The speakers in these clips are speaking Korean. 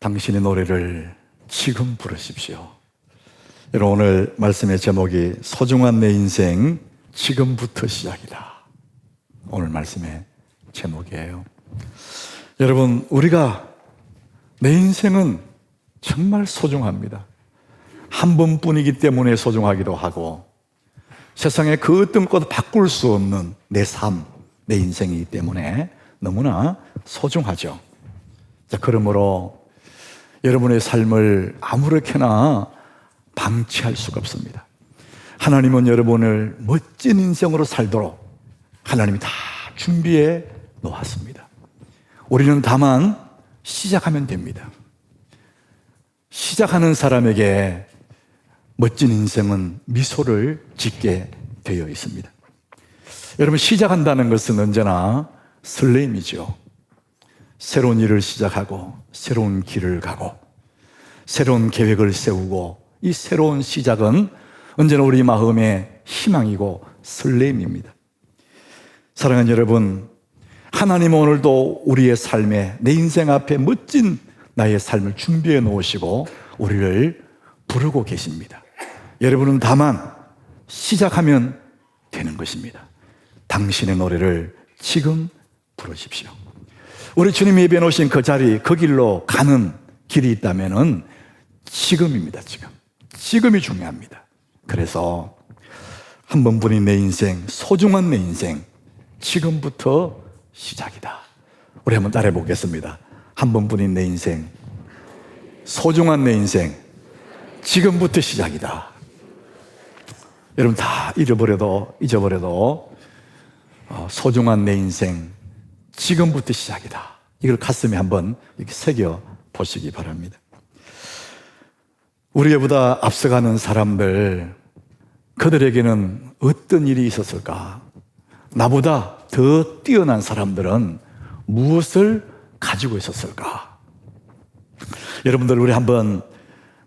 당신의 노래를 지금 부르십시오. 여러분, 오늘 말씀의 제목이 소중한 내 인생 지금부터 시작이다. 오늘 말씀의 제목이에요. 여러분, 우리가 내 인생은 정말 소중합니다. 한 번뿐이기 때문에 소중하기도 하고, 세상에 그 어떤 것도 바꿀 수 없는 내 삶, 내 인생이기 때문에 너무나 소중하죠. 자, 그러므로 여러분의 삶을 아무렇게나 방치할 수가 없습니다. 하나님은 여러분을 멋진 인생으로 살도록 하나님이 다 준비해 놓았습니다. 우리는 다만 시작하면 됩니다. 시작하는 사람에게 멋진 인생은 미소를 짓게 되어 있습니다. 여러분, 시작한다는 것은 언제나 설렘이죠. 새로운 일을 시작하고 새로운 길을 가고 새로운 계획을 세우고, 이 새로운 시작은 언제나 우리 마음의 희망이고 설렘입니다. 사랑하는 여러분, 하나님은 오늘도 우리의 삶에, 내 인생 앞에 멋진 나의 삶을 준비해 놓으시고 우리를 부르고 계십니다. 여러분은 다만 시작하면 되는 것입니다. 당신의 노래를 지금 부르십시오. 우리 주님이 예비해 놓으신 그 자리, 그 길로 가는 길이 있다면 지금입니다. 지금이 중요합니다. 그래서 한 번뿐인 내 인생, 소중한 내 인생, 지금부터 시작이다. 우리 한번 따라해 보겠습니다. 한 번뿐인 내 인생, 소중한 내 인생, 지금부터 시작이다. 여러분, 다 잊어버려도 소중한 내 인생, 지금부터 시작이다. 이걸 가슴에 한번 이렇게 새겨 보시기 바랍니다. 우리보다 앞서가는 사람들, 그들에게는 어떤 일이 있었을까? 나보다 더 뛰어난 사람들은 무엇을 가지고 있었을까? 여러분들, 우리 한번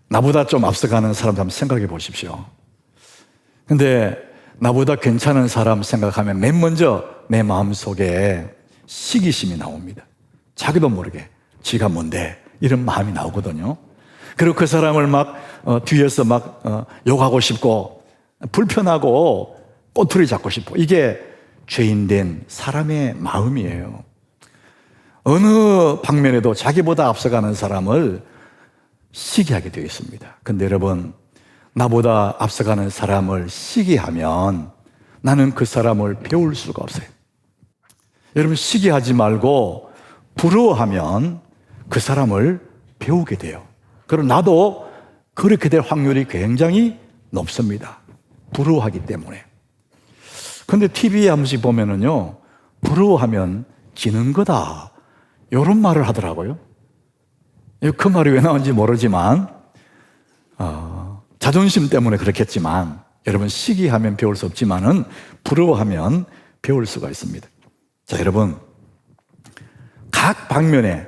나보다 좀 앞서가는 사람들 한번 생각해 보십시오. 근데 나보다 괜찮은 사람 생각하면 맨 먼저 내 마음속에 시기심이 나옵니다. 자기도 모르게 지가 뭔데 이런 마음이 나오거든요. 그리고 그 사람을 뒤에서 욕하고 싶고 불편하고 꼬투리 잡고 싶고, 이게 죄인된 사람의 마음이에요. 어느 방면에도 자기보다 앞서가는 사람을 시기하게 되어 있습니다. 근데 여러분, 나보다 앞서가는 사람을 시기하면 나는 그 사람을 배울 수가 없어요. 여러분, 시기하지 말고 부러워하면 그 사람을 배우게 돼요. 그리고 나도 그렇게 될 확률이 굉장히 높습니다. 부러워하기 때문에. 근데 TV에 한 번씩 보면은요, 부러워하면 지는 거다, 이런 말을 하더라고요. 그 말이 왜 나온지 모르지만 자존심 때문에 그렇겠지만, 여러분, 시기하면 배울 수 없지만은 부러워하면 배울 수가 있습니다. 자, 여러분, 각 방면에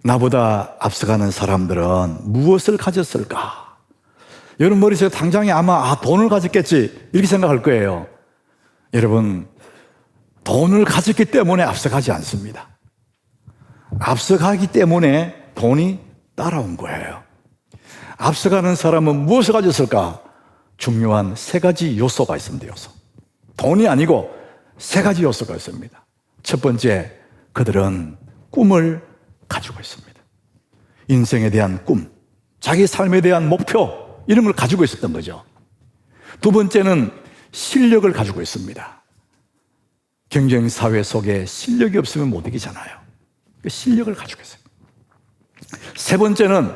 나보다 앞서가는 사람들은 무엇을 가졌을까? 여러분 머릿속에 당장에 아마 돈을 가졌겠지, 이렇게 생각할 거예요. 여러분, 돈을 가졌기 때문에 앞서가지 않습니다. 앞서가기 때문에 돈이 따라온 거예요. 앞서가는 사람은 무엇을 가졌을까? 중요한 세 가지 요소가 있습니다. 돈이 아니고 세 가지 요소가 있습니다. 첫 번째, 그들은 꿈을 가지고 있습니다. 인생에 대한 꿈, 자기 삶에 대한 목표, 이런 걸 가지고 있었던 거죠. 두 번째는 실력을 가지고 있습니다. 경쟁 사회 속에 실력이 없으면 못 이기잖아요. 그 실력을 가지고 있어요. 세 번째는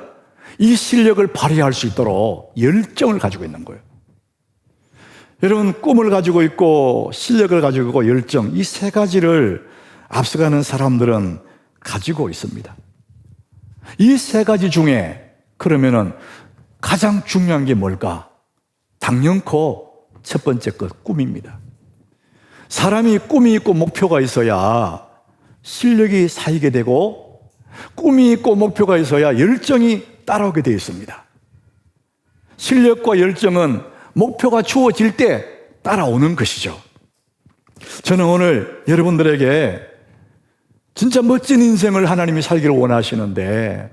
이 실력을 발휘할 수 있도록 열정을 가지고 있는 거예요. 여러분, 꿈을 가지고 있고 실력을 가지고 있고 열정, 이 세 가지를 앞서가는 사람들은 가지고 있습니다. 이 세 가지 중에 그러면은 가장 중요한 게 뭘까? 당연코 첫 번째 것, 꿈입니다. 사람이 꿈이 있고 목표가 있어야 실력이 쌓이게 되고, 꿈이 있고 목표가 있어야 열정이 따라오게 되어 있습니다. 실력과 열정은 목표가 주어질 때 따라오는 것이죠. 저는 오늘 여러분들에게 진짜 멋진 인생을 하나님이 살기를 원하시는데,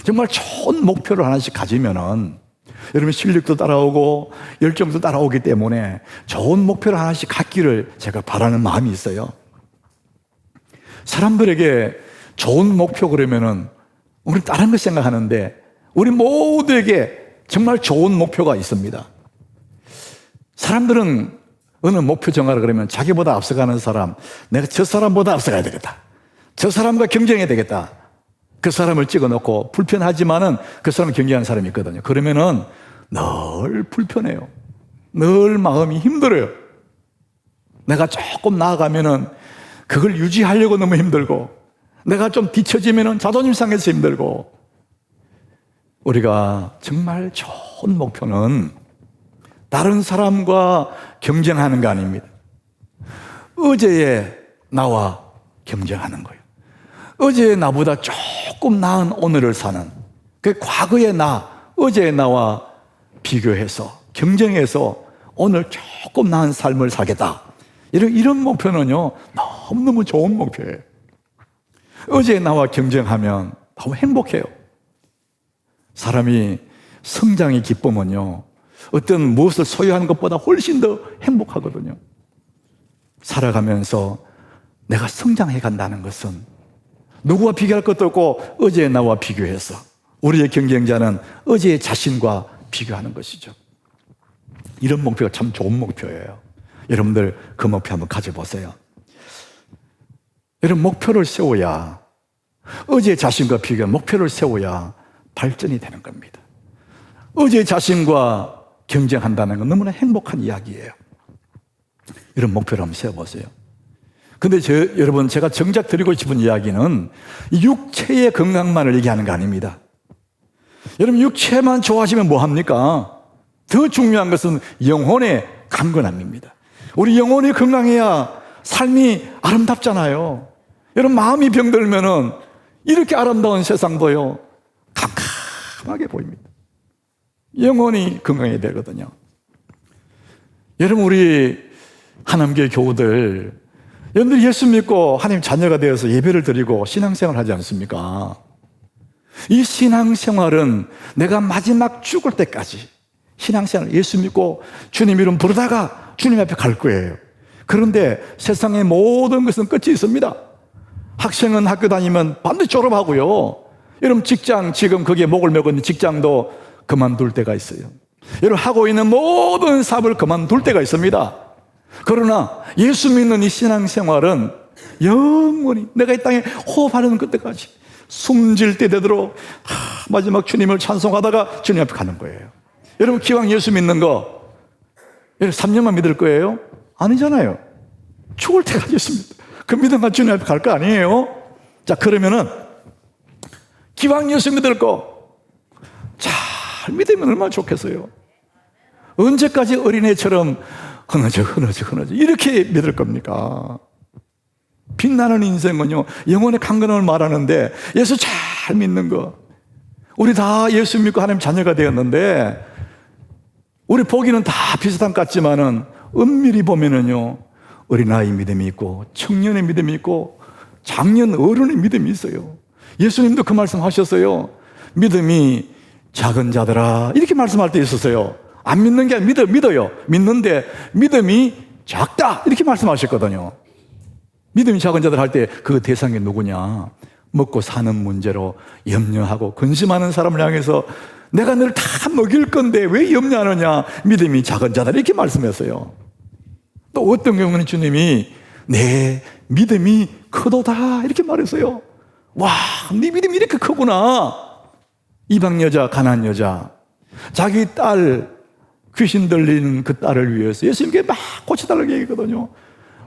정말 좋은 목표를 하나씩 가지면은 여러분 실력도 따라오고 열정도 따라오기 때문에 좋은 목표를 하나씩 갖기를 제가 바라는 마음이 있어요. 사람들에게 좋은 목표 그러면은 우리 다른 거 생각하는데 우리 모두에게 정말 좋은 목표가 있습니다. 사람들은 어느 목표 정하라 그러면 자기보다 앞서가는 사람, 내가 저 사람보다 앞서가야 되겠다, 저 사람과 경쟁해야 되겠다, 그 사람을 찍어놓고 불편하지만은 그 사람을 경계하는 사람이 있거든요. 그러면은 늘 불편해요. 늘 마음이 힘들어요. 내가 조금 나아가면은 그걸 유지하려고 너무 힘들고, 내가 좀 뒤처지면은 자존심 상해서 힘들고. 우리가 정말 좋은 목표는 다른 사람과 경쟁하는 거 아닙니다. 어제의 나와 경쟁하는 거예요. 어제의 나보다 조금 나은 오늘을 사는, 그 과거의 나, 어제의 나와 비교해서 경쟁해서 오늘 조금 나은 삶을 살겠다. 이런 목표는요, 너무너무 좋은 목표예요. 어제의 나와 경쟁하면 너무 행복해요. 사람이 성장의 기쁨은요, 어떤 무엇을 소유하는 것보다 훨씬 더 행복하거든요. 살아가면서 내가 성장해 간다는 것은 누구와 비교할 것도 없고 어제의 나와 비교해서, 우리의 경쟁자는 어제의 자신과 비교하는 것이죠. 이런 목표가 참 좋은 목표예요. 여러분들 그 목표 한번 가져보세요. 이런 목표를 세워야, 어제의 자신과 비교한 목표를 세워야 발전이 되는 겁니다. 어제의 자신과 경쟁한다는 건 너무나 행복한 이야기예요. 이런 목표를 한번 세워보세요. 근데 여러분, 제가 정작 드리고 싶은 이야기는 육체의 건강만을 얘기하는 거 아닙니다. 여러분, 육체만 좋아지면 뭐합니까? 더 중요한 것은 영혼의 강건함입니다. 우리 영혼이 건강해야 삶이 아름답잖아요. 여러분, 마음이 병들면은 이렇게 아름다운 세상도요, 캄캄하게 보입니다. 영혼이 건강해야 되거든요. 여러분, 우리 하나님교회 교우들, 여러분들 예수 믿고 하나님 자녀가 되어서 예배를 드리고 신앙생활 하지 않습니까? 이 신앙생활은 내가 마지막 죽을 때까지 신앙생활, 예수 믿고 주님 이름 부르다가 주님 앞에 갈 거예요. 그런데 세상의 모든 것은 끝이 있습니다. 학생은 학교 다니면 반드시 졸업하고요. 여러분, 직장, 지금 거기에 목을 메고 직장도 그만둘 때가 있어요. 여러분, 하고 있는 모든 사업을 그만둘 때가 있습니다. 그러나 예수 믿는 이 신앙생활은 영원히 내가 이 땅에 호흡하는 그때까지, 숨질 때 되도록 마지막 주님을 찬송하다가 주님 앞에 가는 거예요. 여러분, 기왕 예수 믿는 거, 여러분 3년만 믿을 거예요? 아니잖아요. 죽을 때까지 예수 믿다. 그 믿음과 주님 앞에 갈 거 아니에요? 자, 그러면은 기왕 예수 믿을 거 잘 믿으면 얼마나 좋겠어요. 언제까지 어린애처럼 흐느적 이렇게 믿을 겁니까? 빛나는 인생은요, 영혼의 강건함을 말하는데 예수 잘 믿는 거, 우리 다 예수 믿고 하나님 자녀가 되었는데 우리 보기는 다 비슷한 것 같지만은 엄밀히 보면은요, 어린아이 믿음이 있고 청년의 믿음이 있고 장년 어른의 믿음이 있어요. 예수님도 그 말씀 하셨어요. 믿음이 작은 자들아, 이렇게 말씀할 때 있었어요. 안 믿는 게 아니라 믿어요. 믿는데 믿음이 작다, 이렇게 말씀하셨거든요. 믿음이 작은 자들 할 때 그 대상이 누구냐? 먹고 사는 문제로 염려하고 근심하는 사람을 향해서 내가 너를 다 먹일 건데 왜 염려하느냐? 믿음이 작은 자들, 이렇게 말씀했어요. 또 어떤 경우는 주님이 내 믿음이 크도다, 이렇게 말했어요. 와, 네 믿음이 이렇게 크구나. 이방 여자, 가난안 여자, 자기 딸 귀신 들린 그 딸을 위해서 예수님께 막 고쳐달라고 얘기했거든요.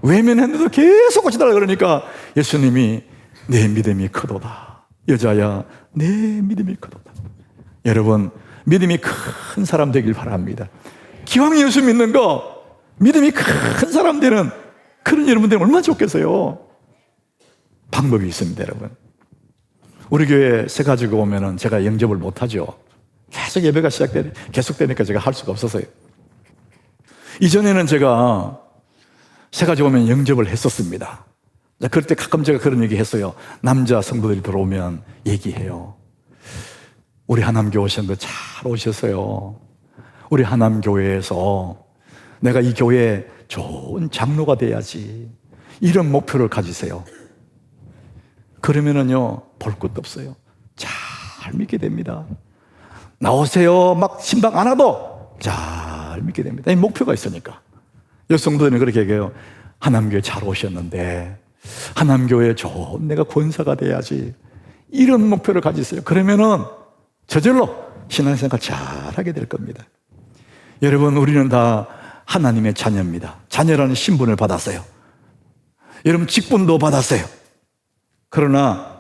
외면했는데도 계속 고쳐달라고 그러니까 예수님이 내 믿음이 크도다. 여자야, 내 믿음이 크도다. 여러분, 믿음이 큰 사람 되길 바랍니다. 기왕 예수 믿는 거, 믿음이 큰 사람 되는 그런 여러분들 얼마나 좋겠어요. 방법이 있습니다, 여러분. 우리 교회 새 가지고 오면은 제가 영접을 못하죠. 계속 예배가 계속되니까 제가 할 수가 없어서요. 이전에는 제가 새 가지고 오면 영접을 했었습니다. 그럴 때 가끔 제가 그런 얘기 했어요. 남자 성도들이 들어오면 얘기해요. 우리 하남교회 오신 거 잘 오셨어요. 우리 하남교회에서 내가 이 교회에 좋은 장로가 돼야지, 이런 목표를 가지세요. 그러면은요, 볼 것도 없어요. 잘 믿게 됩니다. 나오세요 막 신방 안 와도 잘 믿게 됩니다. 이 목표가 있으니까. 여성들은 그렇게 얘기해요. 하남교회 잘 오셨는데 하남교회 좋은 내가 권사가 돼야지, 이런 목표를 가지세요. 그러면은 저절로 신앙생활 잘하게 될 겁니다. 여러분, 우리는 다 하나님의 자녀입니다. 자녀라는 신분을 받았어요. 여러분, 직분도 받았어요. 그러나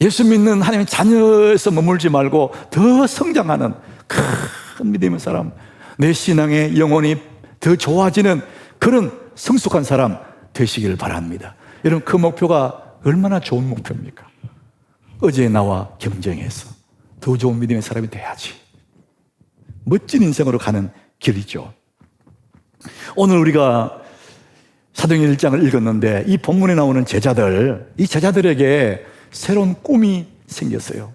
예수 믿는 하나님의 자녀에서 머물지 말고 더 성장하는 큰 믿음의 사람, 내 신앙의 영혼이 더 좋아지는 그런 성숙한 사람 되시길 바랍니다. 여러분, 그 목표가 얼마나 좋은 목표입니까? 어제 나와 경쟁해서 더 좋은 믿음의 사람이 돼야지, 멋진 인생으로 가는 길이죠. 오늘 우리가 사도행전 1장을 읽었는데 이 본문에 나오는 제자들, 이 제자들에게 새로운 꿈이 생겼어요.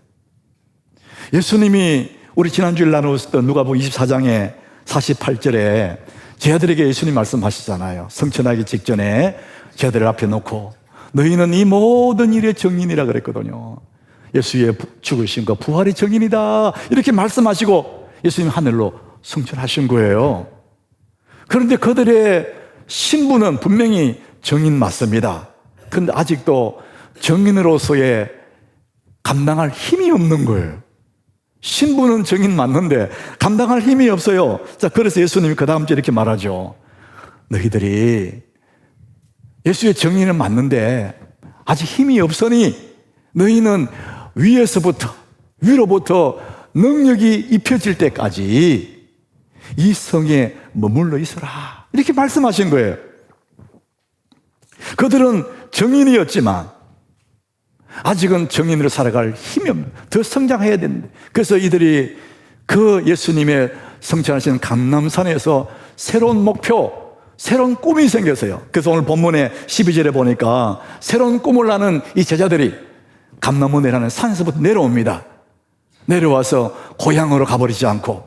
예수님이 우리 지난주에 나누었던 누가복음 24장의 48절에 제자들에게 예수님 말씀하시잖아요. 성천하기 직전에 제자들 앞에 놓고 너희는 이 모든 일의 정인이라 그랬거든요. 예수의 죽으심과 부활의 정인이다, 이렇게 말씀하시고 예수님 하늘로 승천하신 거예요. 그런데 그들의 신분은 분명히 정인 맞습니다. 그런데 아직도 정인으로서의 감당할 힘이 없는 거예요. 신분은 정인 맞는데 감당할 힘이 없어요. 자, 그래서 예수님이 그 다음 주에 이렇게 말하죠. 너희들이 예수의 정인은 맞는데 아직 힘이 없으니 너희는 위로부터 능력이 입혀질 때까지 이 성에 머물러 있어라, 이렇게 말씀하신 거예요. 그들은 정인이었지만 아직은 정인으로 살아갈 힘이 없는, 더 성장해야 되는데, 그래서 이들이 그 예수님의 성천하신 감람산에서 새로운 목표, 새로운 꿈이 생겼어요. 그래서 오늘 본문의 12절에 보니까 새로운 꿈을 나는 이 제자들이 감람원이라는 산에서부터 내려옵니다. 내려와서 고향으로 가버리지 않고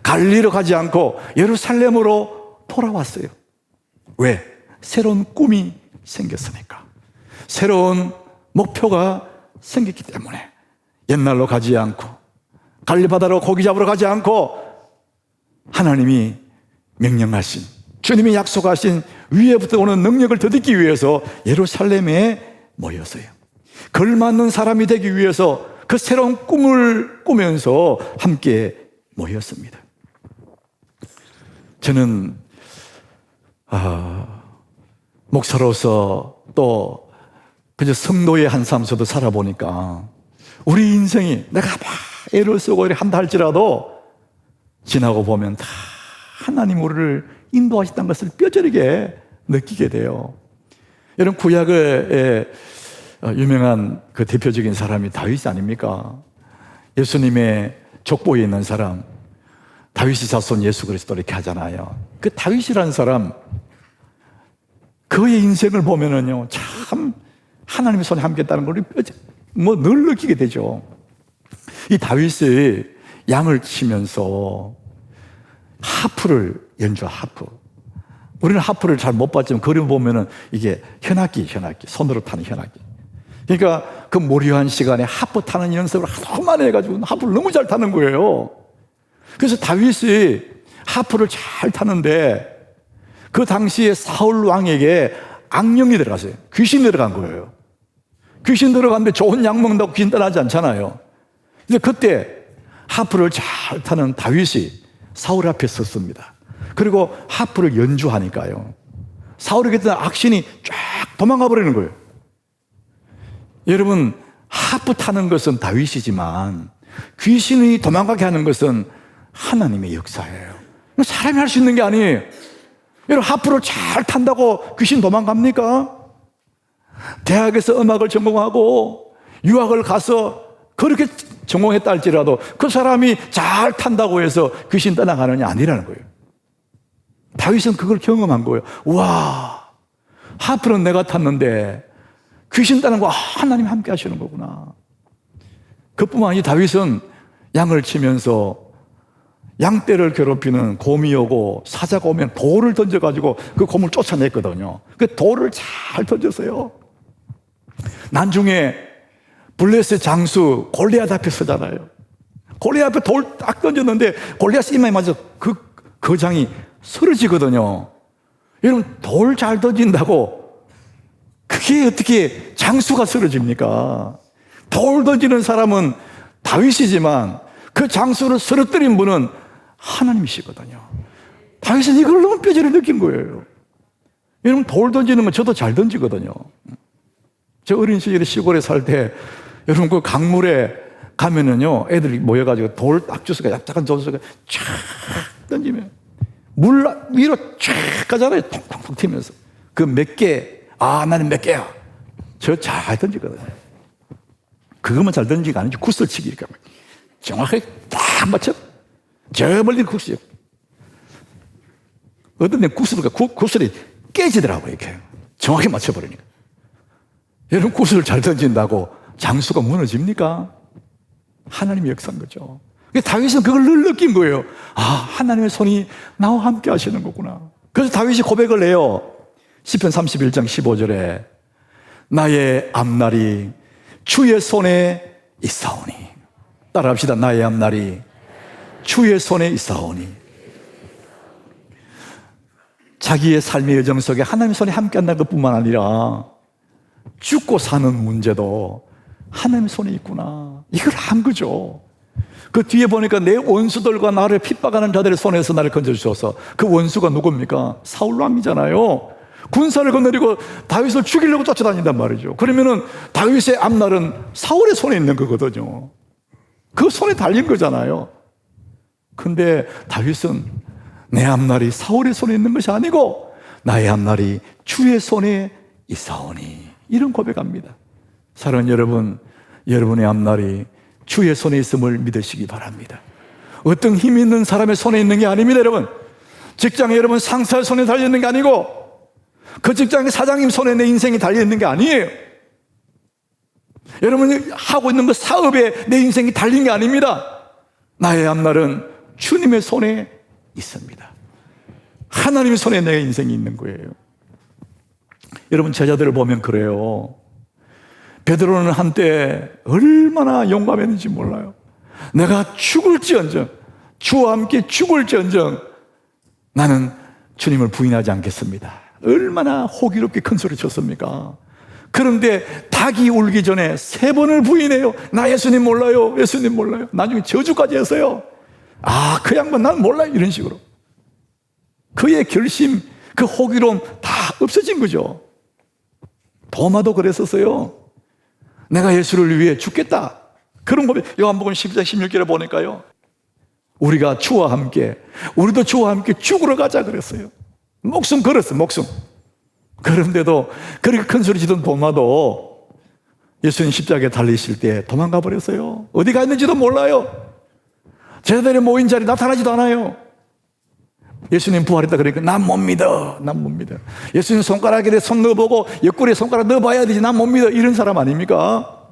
갈릴리로 가지 않고 예루살렘으로 돌아왔어요. 왜? 새로운 꿈이 생겼으니까. 새로운 목표가 생겼기 때문에. 옛날로 가지 않고 갈릴리 바다로 고기 잡으러 가지 않고 하나님이 명령하신, 주님이 약속하신 위에부터 오는 능력을 더 듣기 위해서 예루살렘에 모였어요. 걸맞는 사람이 되기 위해서 그 새로운 꿈을 꾸면서 함께 모였습니다. 저는 목사로서 또 그저 성도의 한 삶에서도 살아보니까 우리 인생이 내가 막 애를 쓰고 이렇게 한다 할지라도 지나고 보면 다 하나님 우리를 인도하셨다는 것을 뼈저리게 느끼게 돼요. 여러분, 구약의 유명한 그 대표적인 사람이 다윗 아닙니까? 예수님의 족보에 있는 사람, 다윗의 자손 예수 그리스도 이렇게 하잖아요. 그 다윗이라는 사람, 그의 인생을 보면은요, 참 하나님의 손에 함께 했다는 걸 늘 느끼게 되죠. 이 다윗이 양을 치면서 하프를 하프. 우리는 하프를 잘 못 봤지만 그림 보면은 이게 현악기, 손으로 타는 현악기. 그러니까 그 모료한 시간에 하프 타는 연습을 하도 많이 해가지고 하프를 너무 잘 타는 거예요. 그래서 다윗이 하프를 잘 타는데 그 당시에 사울 왕에게 악령이 들어갔어요. 귀신이 들어간 거예요. 귀신 들어갔는데 좋은 약 먹는다고 귀신 떠나지 않잖아요. 그래서 그때 하프를 잘 타는 다윗이 사울 앞에 섰습니다. 그리고 하프를 연주하니까요, 사울에게 있던 악신이 쫙 도망가 버리는 거예요. 여러분, 하프 타는 것은 다윗이지만 귀신이 도망가게 하는 것은 하나님의 역사예요. 사람이 할 수 있는 게 아니에요. 여러분, 하프를 잘 탄다고 귀신 도망갑니까? 대학에서 음악을 전공하고 유학을 가서 그렇게 전공했다 할지라도 그 사람이 잘 탄다고 해서 귀신 떠나가느냐, 아니라는 거예요. 다윗은 그걸 경험한 거예요. 와, 하프는 내가 탔는데 귀신 떠나는 거 하나님 함께 하시는 거구나. 그뿐만 아니라 다윗은 양을 치면서 양떼를 괴롭히는 곰이 오고 사자가 오면 돌을 던져가지고 그 곰을 쫓아냈거든요. 그 돌을 잘 던졌어요. 나중에 블레셋 장수 골리앗 앞에 서잖아요. 골리앗 앞에 돌 딱 던졌는데 골리앗 이마에 맞아 그 거장이 쓰러지거든요. 여러분, 돌 잘 던진다고 그게 어떻게 장수가 쓰러집니까? 돌 던지는 사람은 다윗이지만 그 장수를 쓰러뜨린 분은 하나님이시거든요. 다윗은 이걸 너무 뼈저리 느낀 거예요. 여러분, 돌 던지는 건 저도 잘 던지거든요. 저 어린 시절에 시골에 살 때 여러분 그 강물에 가면은요 애들이 모여가지고 돌 딱 주스가 약간 줘서 쫙 던지면 물 위로 쫙 가잖아요. 통통통 튀면서 그 몇 개, 나는 몇 개야. 저 잘 던지거든요. 그것만 잘 던지기가 아니지 굿을 치기 이렇게 정확하게 딱 맞춰. 저 멀리 굿이요. 어떤 데 굿을 깨지더라고요. 이렇게 정확히 맞춰버리니까. 여러분, 굿을 잘 던진다고 장수가 무너집니까? 하나님의 역사인 거죠. 다윗은 그걸 늘 느낀 거예요. 하나님의 손이 나와 함께 하시는 거구나. 그래서 다윗이 고백을 해요. 시편 31장 15절에 나의 앞날이 주의 손에 있사오니. 따라합시다. 나의 앞날이 주의 손에 있사오니. 자기의 삶의 여정 속에 하나님의 손이 함께 한다는 것뿐만 아니라 죽고 사는 문제도 하나님의 손에 있구나. 이걸 한 거죠. 그 뒤에 보니까 내 원수들과 나를 핍박하는 자들의 손에서 나를 건져주셔서 그 원수가 누굽니까? 사울 왕이잖아요. 군사를 건드리고 다윗을 죽이려고 쫓아다닌단 말이죠. 그러면은 다윗의 앞날은 사울의 손에 있는 거거든요. 그 손에 달린 거잖아요. 근데 다윗은 내 앞날이 사울의 손에 있는 것이 아니고 나의 앞날이 주의 손에 있사오니. 이런 고백합니다. 사랑하는 여러분, 여러분의 앞날이 주의 손에 있음을 믿으시기 바랍니다. 어떤 힘 있는 사람의 손에 있는 게 아닙니다. 여러분, 직장에 여러분 상사의 손에 달려있는 게 아니고 그 직장의 사장님 손에 내 인생이 달려있는 게 아니에요. 여러분이 하고 있는 그 사업에 내 인생이 달린 게 아닙니다. 나의 앞날은 주님의 손에 있습니다. 하나님의 손에 내 인생이 있는 거예요. 여러분, 제자들을 보면 그래요. 베드로는 한때 얼마나 용감했는지 몰라요. 내가 죽을지언정, 주와 함께 죽을지언정 나는 주님을 부인하지 않겠습니다. 얼마나 호기롭게 큰 소리 쳤습니까? 그런데 닭이 울기 전에 3번을 부인해요. 나 예수님 몰라요. 예수님 몰라요. 나중에 저주까지 했어요. 그 양반 난 몰라요. 이런 식으로. 그의 결심, 그 호기로움 다 없어진 거죠. 도마도 그랬었어요. 내가 예수를 위해 죽겠다. 그런 고백. 요한복음 12장 16절에 보니까요. 우리가 주와 함께, 우리도 주와 함께 죽으러 가자 그랬어요. 목숨 걸었어요. 목숨. 그런데도 그렇게 큰 소리 치던 도마도 예수님 십자가에 달리실 때 도망가 버렸어요. 어디 가 있는지도 몰라요. 제자들이 모인 자리에 나타나지도 않아요. 예수님 부활했다 그러니까 난 못 믿어. 난 못 믿어. 예수님 손가락에 손 넣어보고 옆구리에 손가락 넣어봐야 되지. 난 못 믿어. 이런 사람 아닙니까?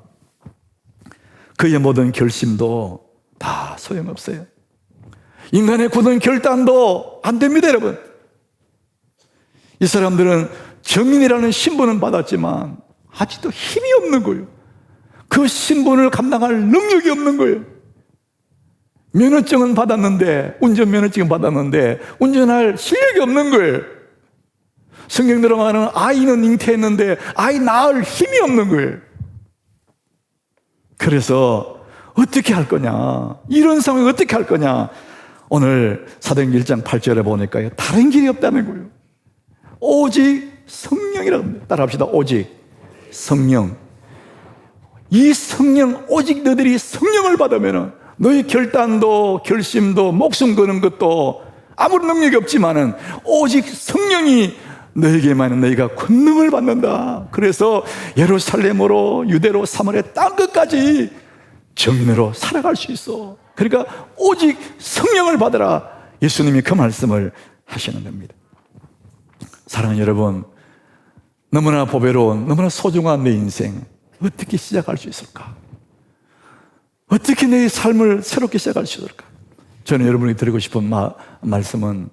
그의 모든 결심도 다 소용없어요. 인간의 굳은 결단도 안 됩니다, 여러분. 이 사람들은 정인이라는 신분은 받았지만 아직도 힘이 없는 거예요. 그 신분을 감당할 능력이 없는 거예요. 면허증은 받았는데, 운전면허증은 받았는데 운전할 실력이 없는 거예요. 성경 들어가는 아이는 잉태했는데 아이 낳을 힘이 없는 거예요. 그래서 어떻게 할 거냐, 이런 상황에 어떻게 할 거냐. 오늘 사도행전 1장 8절에 보니까요, 다른 길이 없다는 거예요. 오직 성령이라고 합니다. 따라합시다. 오직 성령. 이 성령, 오직 너희들이 성령을 받으면 너희 결단도 결심도 목숨 거는 것도 아무런 능력이 없지만은 오직 성령이 너에게만 너희가 권능을 받는다. 그래서 예루살렘으로 유대로 사마리아 땅 끝까지 정인으로 살아갈 수 있어. 그러니까 오직 성령을 받으라. 예수님이 그 말씀을 하시는 겁니다. 사랑하는 여러분, 너무나 보배로운, 너무나 소중한 내 인생 어떻게 시작할 수 있을까? 어떻게 내 삶을 새롭게 시작할 수 있을까? 저는 여러분이 드리고 싶은 말씀은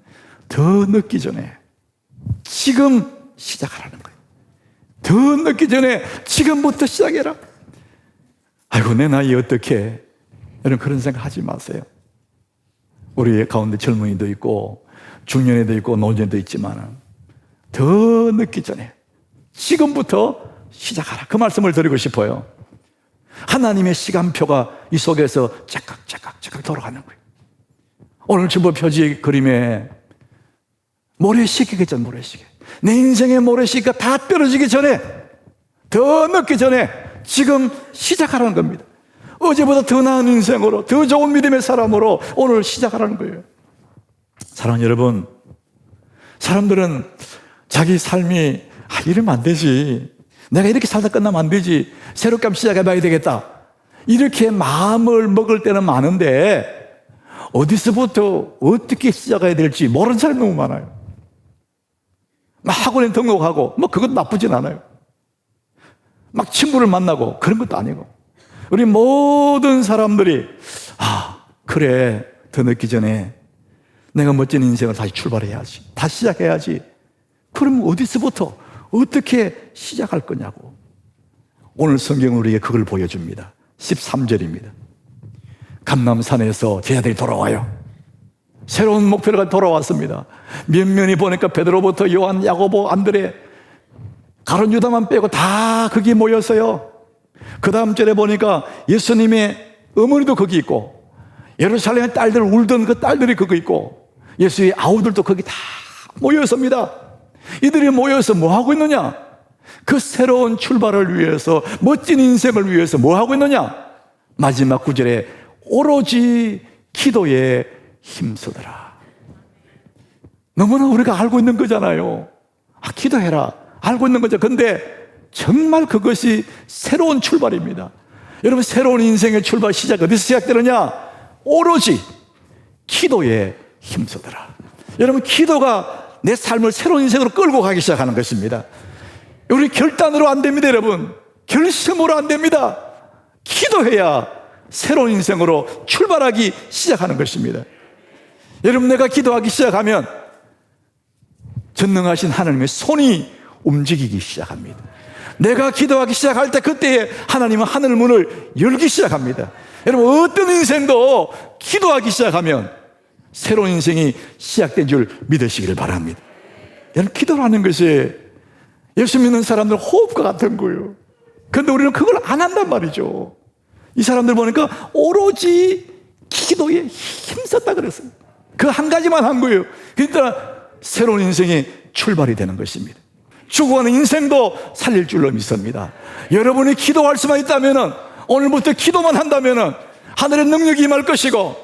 더 늦기 전에 지금 시작하라는 거예요. 더 늦기 전에 지금부터 시작해라. 아이고, 내 나이 어떻게? 여러분, 그런 생각 하지 마세요. 우리 가운데 젊은이도 있고 중년에도 있고 노년도 있지만 더 늦기 전에 지금부터 시작하라. 그 말씀을 드리고 싶어요. 하나님의 시간표가 이 속에서 짝각 돌아가는 거예요. 오늘 주보 표지 그림에 모래시계겠죠. 모래시계. 내 인생의 모래시계가 다 떨어지기 전에, 더 늦기 전에 지금 시작하라는 겁니다. 어제보다 더 나은 인생으로, 더 좋은 믿음의 사람으로 오늘 시작하라는 거예요. 사랑하는 여러분, 사람들은 자기 삶이 이러면 안 되지, 내가 이렇게 살다 끝나면 안 되지, 새롭게 한번 시작해봐야 되겠다, 이렇게 마음을 먹을 때는 많은데 어디서부터 어떻게 시작해야 될지 모르는 사람이 너무 많아요. 막 학원에 등록하고 뭐 그것도 나쁘진 않아요. 막 친구를 만나고 그런 것도 아니고, 우리 모든 사람들이 그래, 더 늦기 전에 내가 멋진 인생을 다시 출발해야지, 다시 시작해야지. 그럼 어디서부터 어떻게 시작할 거냐고. 오늘 성경은 우리에게 그걸 보여줍니다. 13절입니다. 감람산에서 제자들이 돌아와요. 새로운 목표가 돌아왔습니다. 면면이 보니까 베드로부터 요한, 야고보, 안드레, 가룟 유다만 빼고 다 거기 모였어요. 그 다음 절에 보니까 예수님의 어머니도 거기 있고, 예루살렘의 딸들 울던 그 딸들이 거기 있고, 예수의 아우들도 거기 다 모였습니다. 이들이 모여서 뭐 하고 있느냐? 그 새로운 출발을 위해서, 멋진 인생을 위해서 뭐 하고 있느냐? 마지막 구절에 오로지 기도에 힘쓰더라. 너무나 우리가 알고 있는 거잖아요. 기도해라, 알고 있는 거죠. 근데 정말 그것이 새로운 출발입니다. 여러분, 새로운 인생의 출발 시작 어디서 시작되느냐? 오로지 기도에 힘쓰더라. 여러분, 기도가 내 삶을 새로운 인생으로 끌고 가기 시작하는 것입니다. 우리 결단으로 안 됩니다. 여러분, 결심으로 안 됩니다. 기도해야 새로운 인생으로 출발하기 시작하는 것입니다. 여러분, 내가 기도하기 시작하면 전능하신 하나님의 손이 움직이기 시작합니다. 내가 기도하기 시작할 때 그때에 하나님은 하늘 문을 열기 시작합니다. 여러분, 어떤 인생도 기도하기 시작하면 새로운 인생이 시작된 줄 믿으시기를 바랍니다. 여러분, 기도라는 것이 예수 믿는 사람들 호흡과 같은 거예요. 그런데 우리는 그걸 안 한단 말이죠. 이 사람들 보니까 오로지 기도에 힘썼다 그랬어요. 그 한 가지만 한 거예요. 그러니까 새로운 인생이 출발이 되는 것입니다. 죽어가는 인생도 살릴 줄로 믿습니다. 여러분이 기도할 수만 있다면, 오늘부터 기도만 한다면 하늘의 능력이 임할 것이고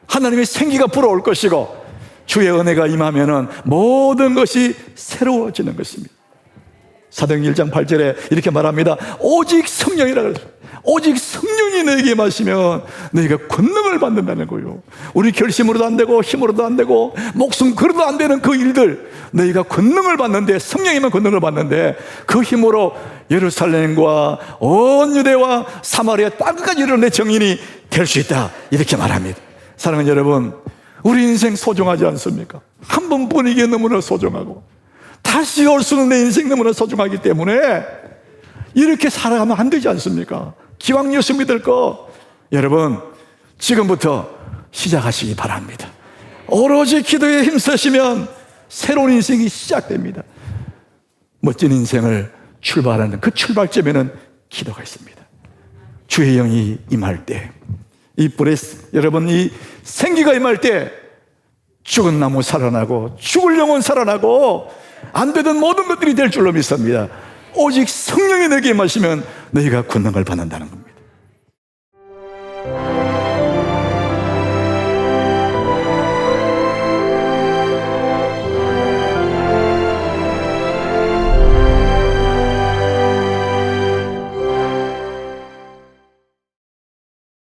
하나님의 생기가 불어올 것이고 주의 은혜가 임하면 모든 것이 새로워지는 것입니다. 사도행전 1장 8절에 이렇게 말합니다. 오직 성령이라 그랬어요. 오직 성령이 너에게 임하시면 너희가 권능을 받는다는 거예요. 우리 결심으로도 안 되고 힘으로도 안 되고 목숨 걸어도 안 되는 그 일들, 너희가 권능을 받는데, 성령이면 권능을 받는데 그 힘으로 예루살렘과 온 유대와 사마리아 땅까지 이르는 내 정인이 될 수 있다, 이렇게 말합니다. 사랑하는 여러분, 우리 인생 소중하지 않습니까? 한 번뿐이기에 너무나 소중하고 다시 올 수 없는 내 인생 너무나 소중하기 때문에 이렇게 살아가면 안 되지 않습니까? 기왕 예수 믿을 거, 여러분 지금부터 시작하시기 바랍니다. 오로지 기도에 힘쓰시면 새로운 인생이 시작됩니다. 멋진 인생을 출발하는 그 출발점에는 기도가 있습니다. 주의 영이 임할 때, 이 불에 여러분 이 생기가 임할 때 죽은 나무 살아나고 죽을 영혼 살아나고 안 되던 모든 것들이 될 줄로 믿습니다. 오직 성령이 너에게 임하시면 너희가 권능을 받는다는 겁니다.